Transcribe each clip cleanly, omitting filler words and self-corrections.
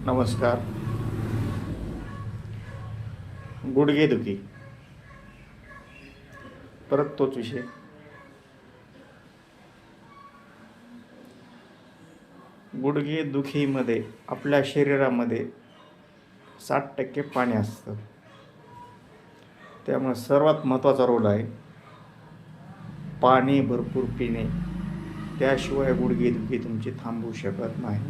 नमस्कार. गुडघेदुखी परत तोच विषय. गुडघेदुखीमध्ये आपल्या शरीरामध्ये 60% पाणी असतं. त्यामुळे सर्वात महत्त्वाचा रोल आहे पाणी भरपूर पिणे. त्याशिवाय गुडघेदुखी तुमची थांबू शकत नाही.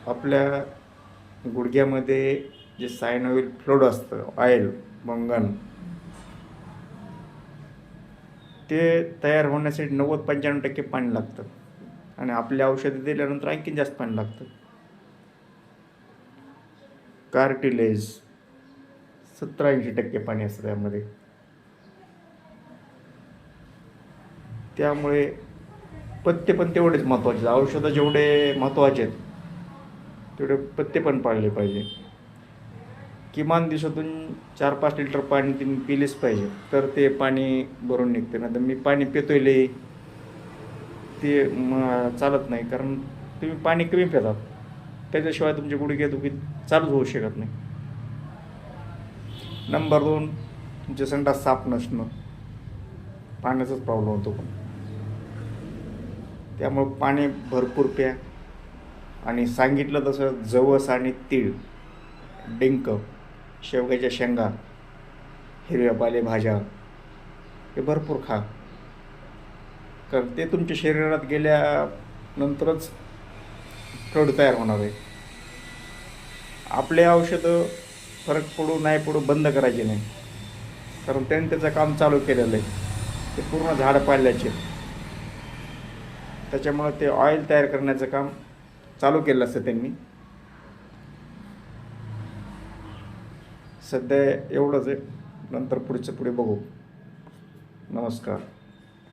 आपल्या गुडघ्यामध्ये जे सायनोविल फ्लूइड असतं, ऑइल मंगन, ते तयार होण्यासाठी 90-95% पाणी लागतं आणि आपली औषधं दिल्यानंतर आणखीन जास्त पाणी लागतं. कार्टिलेज 70-80% पाणी असतं त्यामध्ये. त्यामुळे पथ्य पण तेवढेच महत्त्वाचे. औषधं जेवढे महत्त्वाचे आहेत तेवढे पथ्य पण पाळले पाहिजे. किमान दिवसातून 4-5 लिटर पाणी तुम्ही पिलेच पाहिजे, तर ते पाणी भरून निघते. नाही तर मी पाणी पितोय लई ते चालत नाही, कारण तुम्ही पाणी कमी पितात. त्याच्याशिवाय तुमची गुडघेदुखी चालूच होऊ शकत नाही. नंबर 2, तुमचे संडास साफ नसणं, पाण्याचाच प्रॉब्लेम होतो. पण त्यामुळं पाणी भरपूर प्या. आणि सांगितलं तसं जवस आणि तीळ, डिंक, शेवग्याच्या शेंगा, हिरव्या पालेभाज्या हे भरपूर खा. कारण ते तुमच्या शरीरात गेल्यानंतरच फ्लूइड तयार होणार आहे. आपले औषधं फरक पडू नाही पडू बंद करायचे नाही, कारण त्यांनी त्याचं काम चालू केलेलं आहे. ते पूर्ण झाड पाल्याचे, त्याच्यामुळं ते ऑइल तयार करण्याचं काम चालू केलं असतं त्यांनी. सध्या एवढंच आहे, नंतर पुढे बघू. नमस्कार.